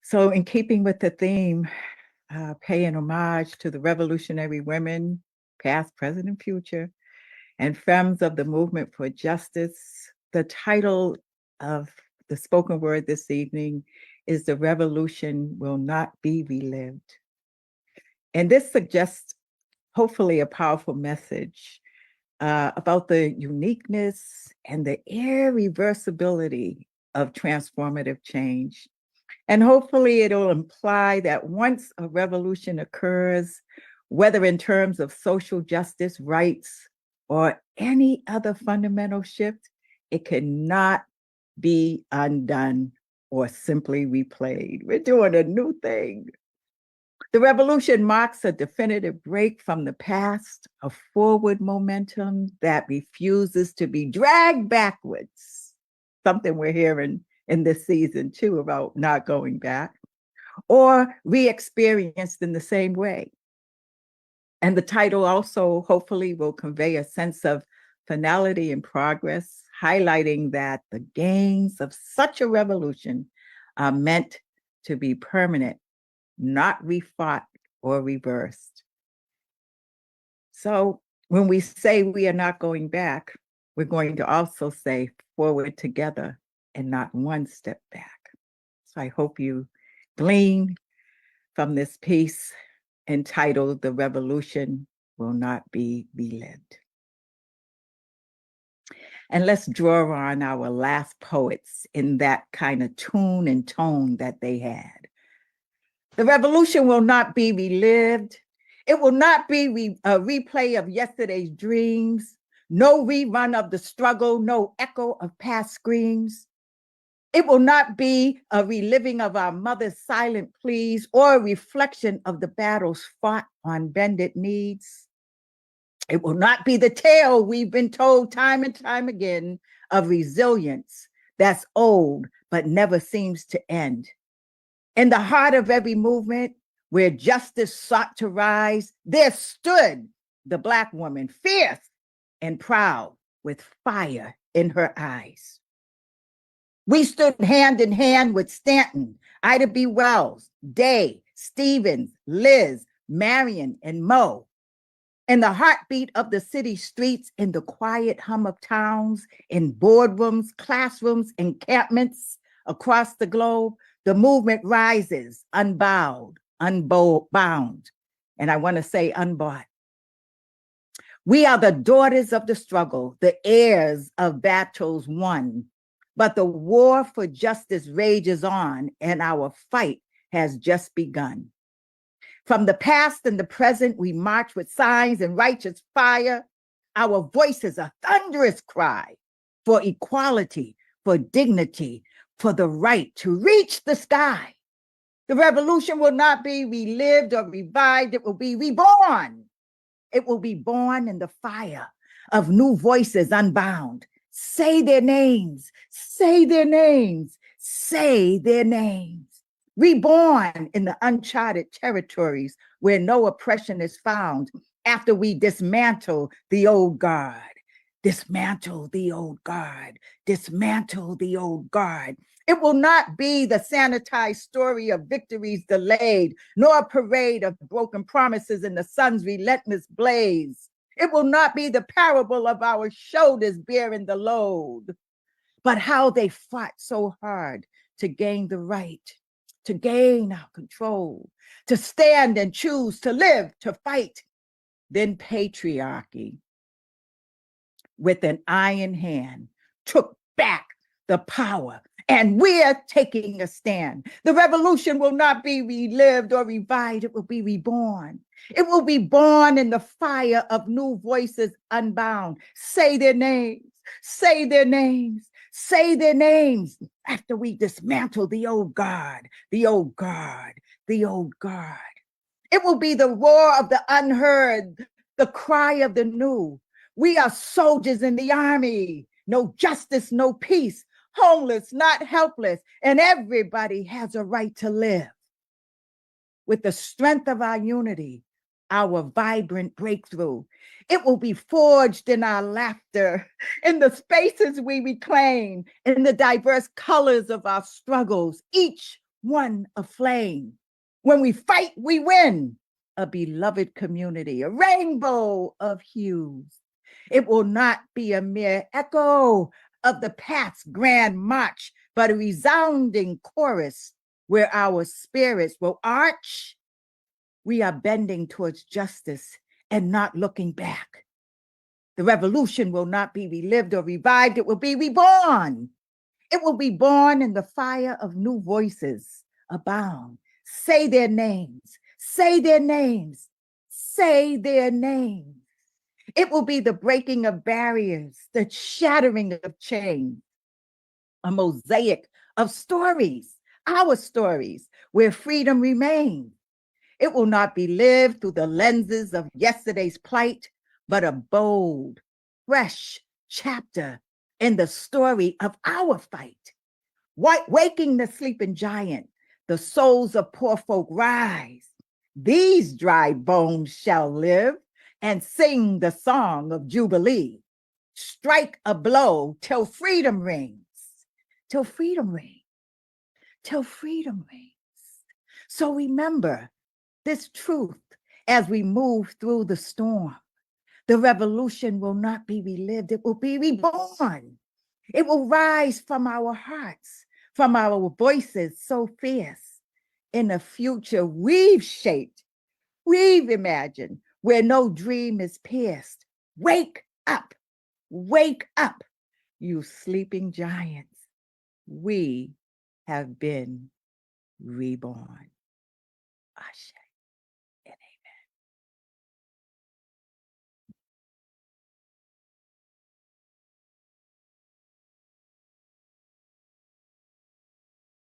So in keeping with the theme, paying homage to the revolutionary women, past, present, and future, and femmes of the movement for justice, the title of the spoken word this evening is "The Revolution Will Not Be Relived." And this suggests, hopefully, a powerful message about the uniqueness and the irreversibility of transformative change. And hopefully it'll imply that once a revolution occurs, whether in terms of social justice, rights, or any other fundamental shift, it cannot be undone or simply replayed. We're doing a new thing. The revolution marks a definitive break from the past, a forward momentum that refuses to be dragged backwards. Something we're hearing in this season too about not going back, or re-experienced in the same way. And the title also hopefully will convey a sense of finality and progress, highlighting that the gains of such a revolution are meant to be permanent, not refought or reversed. So when we say we are not going back, we're going to also say forward together and not one step back. So I hope you glean from this piece entitled "The Revolution Will Not Be Relived." And let's draw on our last poets in that kind of tune and tone that they had. The revolution will not be relived. It will not be a replay of yesterday's dreams, no rerun of the struggle, no echo of past screams. It will not be a reliving of our mother's silent pleas or a reflection of the battles fought on bended knees. It will not be the tale we've been told time and time again of resilience that's old but never seems to end. In the heart of every movement where justice sought to rise, there stood the Black woman, fierce and proud, with fire in her eyes. We stood hand in hand with Stanton, Ida B. Wells, Day, Stevens, Liz, Marion, and Mo. In the heartbeat of the city streets, in the quiet hum of towns, in boardrooms, classrooms, encampments across the globe, the movement rises, unbowed, unbound, and I want to say unbought. We are the daughters of the struggle, the heirs of battles won, but the war for justice rages on, and our fight has just begun. From the past and the present, we march with signs and righteous fire. Our voices a thunderous cry for equality, for dignity, for the right to reach the sky. The revolution will not be relived or revived. It will be reborn. It will be born in the fire of new voices unbound. Say their names, say their names, say their names. Reborn in the uncharted territories where no oppression is found after we dismantle the old guard. Dismantle the old guard, dismantle the old guard. It will not be the sanitized story of victories delayed, nor a parade of broken promises in the sun's relentless blaze. It will not be the parable of our shoulders bearing the load, but how they fought so hard to gain the right, to gain our control, to stand and choose, to live, to fight. Then patriarchy, with an iron hand, took back the power, and we're taking a stand. The revolution will not be relived or revived. It will be reborn. It will be born in the fire of new voices unbound. Say their names, say their names, say their names after we dismantle the old guard, the old guard, the old guard. It will be the roar of the unheard, the cry of the new. We are soldiers in the army. No justice, no peace. Homeless, not helpless. And everybody has a right to live. With the strength of our unity, our vibrant breakthrough, it will be forged in our laughter, in the spaces we reclaim, in the diverse colors of our struggles. Each one aflame. When we fight, we win. A beloved community, a rainbow of hues. It will not be a mere echo of the past's grand march, but a resounding chorus where our spirits will arch. We are bending towards justice and not looking back. The revolution will not be relived or revived, it will be reborn. It will be born in the fire of new voices abound. Say their names, say their names, say their names. It will be the breaking of barriers, the shattering of chains, a mosaic of stories, our stories, where freedom remains. It will not be lived through the lenses of yesterday's plight, but a bold, fresh chapter in the story of our fight. Waking the sleeping giant, the souls of poor folk rise. These dry bones shall live and sing the song of Jubilee. Strike a blow till freedom rings, till freedom rings, till freedom rings. So remember this truth as we move through the storm. The revolution will not be relived, it will be reborn. It will rise from our hearts, from our voices so fierce, in a future we've shaped, we've imagined, where no dream is pierced. Wake up, you sleeping giants. We have been reborn.